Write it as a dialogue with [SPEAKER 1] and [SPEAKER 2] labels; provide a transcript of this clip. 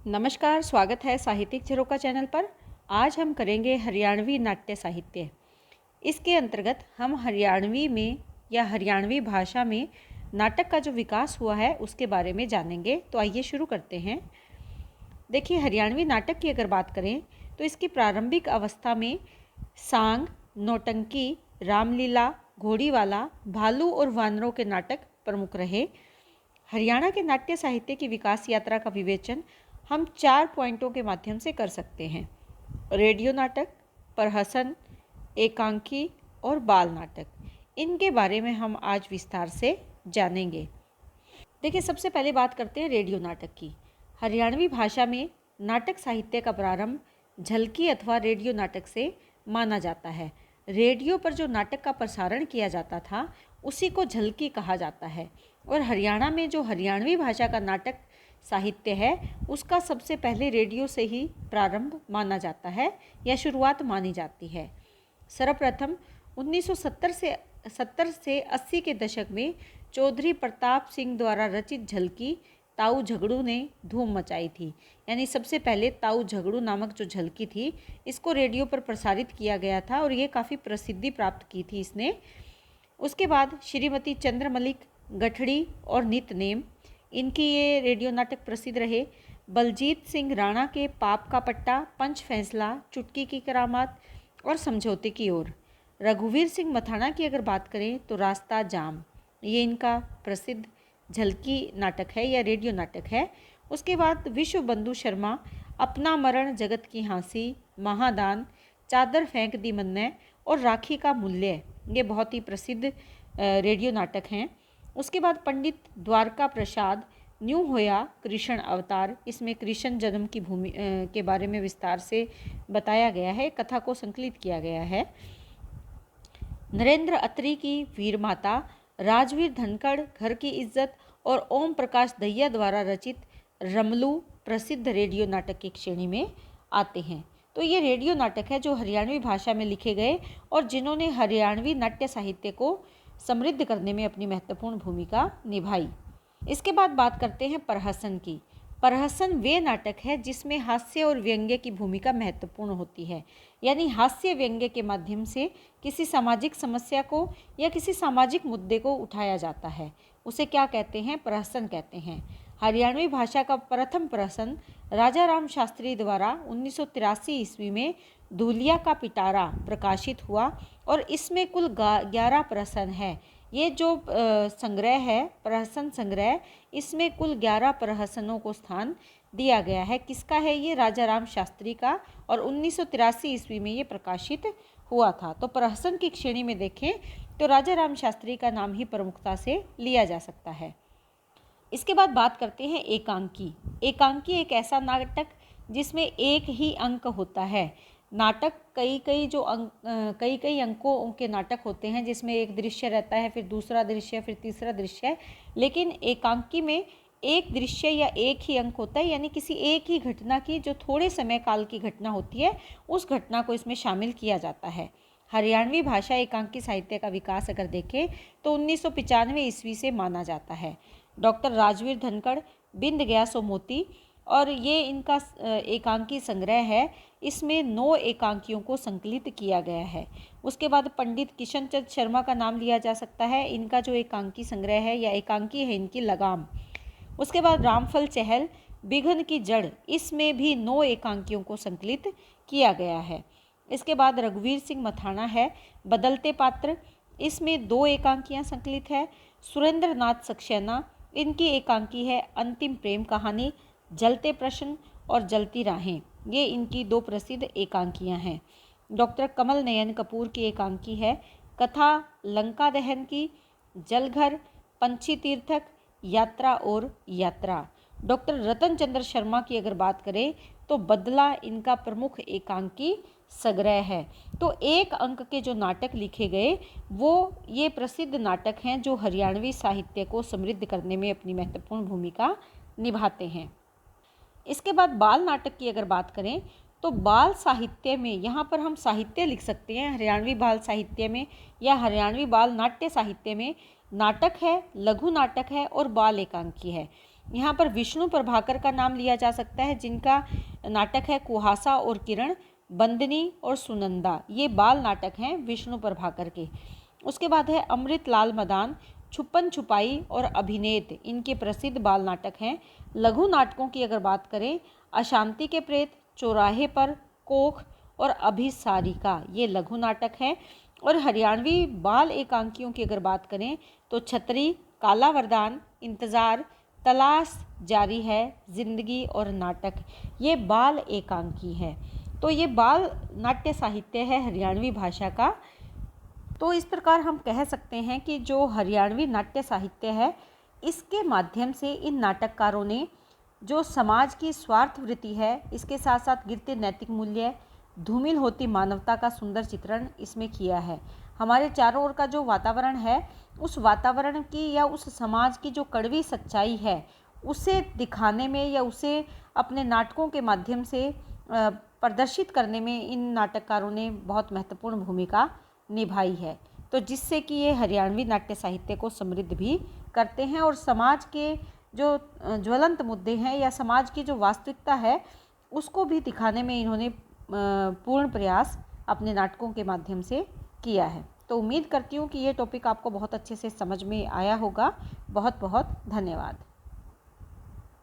[SPEAKER 1] नमस्कार, स्वागत है साहित्यिक झरोखा चैनल पर। आज हम करेंगे हरियाणवी नाट्य साहित्य। इसके अंतर्गत हम हरियाणवी में या हरियाणवी भाषा में नाटक का जो विकास हुआ है उसके बारे में जानेंगे। तो आइए शुरू करते हैं। देखिए, हरियाणवी नाटक की अगर बात करें तो इसकी प्रारंभिक अवस्था में सांग, नौटंकी, रामलीला, घोड़ीवाला, भालू और वानरों के नाटक प्रमुख रहे। हरियाणा के नाट्य साहित्य की विकास यात्रा का विवेचन हम 4 पॉइंटों के माध्यम से कर सकते हैं: रेडियो नाटक, प्रहसन, एकांकी और बाल नाटक। इनके बारे में हम आज विस्तार से जानेंगे। देखिए, सबसे पहले बात करते हैं रेडियो नाटक की। हरियाणवी भाषा में नाटक साहित्य का प्रारंभ झलकी अथवा रेडियो नाटक से माना जाता है। रेडियो पर जो नाटक का प्रसारण किया जाता था उसी को झलकी कहा जाता है। और हरियाणा में जो हरियाणवी भाषा का नाटक साहित्य है उसका सबसे पहले रेडियो से ही प्रारंभ माना जाता है या शुरुआत मानी जाती है। सर्वप्रथम 1970 से 80 के दशक में चौधरी प्रताप सिंह द्वारा रचित झलकी ताऊ झगड़ू ने धूम मचाई थी। यानी सबसे पहले ताऊ झगड़ू नामक जो झलकी थी इसको रेडियो पर प्रसारित किया गया था और ये काफ़ी प्रसिद्धि प्राप्त की थी इसने। उसके बाद श्रीमती चंद्रमलिक, गठड़ी और नितनेम, इनकी ये रेडियो नाटक प्रसिद्ध रहे। बलजीत सिंह राणा के पाप का पट्टा, पंच फैसला, चुटकी की करामात और समझौते की ओर। रघुवीर सिंह मथाना की अगर बात करें तो रास्ता जाम, ये इनका प्रसिद्ध झलकी नाटक है या रेडियो नाटक है। उसके बाद विश्व बंधु शर्मा, अपना मरण जगत की हाँसी, महादान, चादर फेंक दी मन्ने और राखी का मूल्य, ये बहुत ही प्रसिद्ध रेडियो नाटक हैं। उसके बाद पंडित द्वारका प्रसाद, न्यू होया कृष्ण अवतार, इसमें कृष्ण जन्म की भूमि के बारे में विस्तार से बताया गया है, कथा को संकलित किया गया है। नरेंद्र अत्री की वीर माता, राजवीर धनखड़, घर की इज्जत और ओम प्रकाश दहिया द्वारा रचित रमलू प्रसिद्ध रेडियो नाटक की श्रेणी में आते हैं। तो ये रेडियो नाटक है जो हरियाणवी भाषा में लिखे गए और जिन्होंने हरियाणवी नाट्य साहित्य को समृद्ध करने में अपनी महत्वपूर्ण भूमिका निभाई। इसके बाद बात करते हैं प्रहसन की। प्रहसन वे नाटक है जिसमें हास्य और व्यंग्य की भूमिका महत्वपूर्ण होती है। यानी हास्य व्यंग्य के माध्यम से किसी सामाजिक समस्या को या किसी सामाजिक मुद्दे को उठाया जाता है, उसे क्या कहते हैं? प्रहसन कहते हैं। हरियाणवी भाषा का प्रथम प्रहसन राजा राम शास्त्री द्वारा 1983 ईस्वी में धूलिया का पिटारा प्रकाशित हुआ और इसमें कुल 11 प्रहसन है। ये जो संग्रह है, प्रहसन संग्रह, इसमें कुल 11 प्रहसनों को स्थान दिया गया है। किसका है ये? राजा राम शास्त्री का, और 1983 ईस्वी में ये प्रकाशित हुआ था। तो प्रहसन की श्रेणी में देखें तो राजा राम शास्त्री का नाम ही प्रमुखता से लिया जा सकता है। इसके बाद बात करते हैं एकांकी। एकांकी एक ऐसा नाटक जिसमें एक ही अंक होता है। नाटक कई कई अंकों के नाटक होते हैं जिसमें एक दृश्य रहता है, फिर दूसरा दृश्य, फिर तीसरा दृश्य, लेकिन एकांकी में एक दृश्य या एक ही अंक होता है। यानी किसी एक ही घटना की, जो थोड़े समय काल की घटना होती है, उस घटना को इसमें शामिल किया जाता है। हरियाणवी भाषा एकांकी साहित्य का विकास अगर देखें तो 1995 ईस्वी से माना जाता है। डॉक्टर राजवीर धनखड़, बिंद गया सो मोती, और ये इनका एकांकी संग्रह है। इसमें 9 एकांकियों को संकलित किया गया है। उसके बाद पंडित किशन चंद शर्मा का नाम लिया जा सकता है। इनका जो एकांकी संग्रह है या एकांकी है इनकी लगाम। उसके बाद रामफल चहल, बिघन की जड़, इसमें भी 9 एकांकियों को संकलित किया गया है। इसके बाद रघुवीर सिंह मथाना है, बदलते पात्र, इसमें 2 एकांकियाँ संकलित है। सुरेंद्र नाथ सक्सेना, इनकी एकांकी है अंतिम प्रेम कहानी, जलते प्रश्न और जलती राहें, ये इनकी 2 प्रसिद्ध एकांकियां हैं। डॉक्टर कमल नयन कपूर की एकांकी है कथा लंका दहन की, जलघर, पंछी तीर्थक, यात्रा और यात्रा। डॉक्टर रतन चंद्र शर्मा की अगर बात करें तो बदला इनका प्रमुख एकांकी संग्रह है। तो एक अंक के जो नाटक लिखे गए वो ये प्रसिद्ध नाटक हैं जो हरियाणवी साहित्य को समृद्ध करने में अपनी महत्वपूर्ण भूमिका निभाते हैं। इसके बाद बाल नाटक की अगर बात करें तो बाल साहित्य में, यहाँ पर हम साहित्य लिख सकते हैं, हरियाणवी बाल साहित्य में या हरियाणवी बाल नाट्य साहित्य में नाटक है, लघु नाटक है और बाल एकांकी है। यहाँ पर विष्णु प्रभाकर का नाम लिया जा सकता है, जिनका नाटक है कुहासा और किरण, बंदनी और सुनंदा। ये बाल नाटक हैं विष्णु प्रभाकर के। उसके बाद है अमृत लाल मदान, छुपन छुपाई और अभिनेत, इनके प्रसिद्ध बाल नाटक हैं। लघु नाटकों की अगर बात करें, अशांति के प्रेत, चौराहे पर, कोख और अभिसारिका, ये लघु नाटक हैं। और हरियाणवी बाल एकांकियों की अगर बात करें तो छतरी, काला वरदान, इंतज़ार, तलाश जारी है, जिंदगी और नाटक, ये बाल एकांकी है। तो ये बाल नाट्य साहित्य है हरियाणवी भाषा का। तो इस प्रकार हम कह सकते हैं कि जो हरियाणवी नाट्य साहित्य है, इसके माध्यम से इन नाटककारों ने जो समाज की स्वार्थ वृत्ति है, इसके साथ साथ गिरते नैतिक मूल्य, धूमिल होती मानवता का सुंदर चित्रण इसमें किया है। हमारे चारों ओर का जो वातावरण है, उस वातावरण की या उस समाज की जो कड़वी सच्चाई है, उसे दिखाने में या उसे अपने नाटकों के माध्यम से प्रदर्शित करने में इन नाटककारों ने बहुत महत्वपूर्ण भूमिका निभाई है। तो जिससे कि ये हरियाणवी नाट्य साहित्य को समृद्ध भी करते हैं और समाज के जो ज्वलंत मुद्दे हैं या समाज की जो वास्तविकता है, उसको भी दिखाने में इन्होंने पूर्ण प्रयास अपने नाटकों के माध्यम से किया है। तो उम्मीद करती हूँ कि ये टॉपिक आपको बहुत अच्छे से समझ में आया होगा। बहुत बहुत धन्यवाद।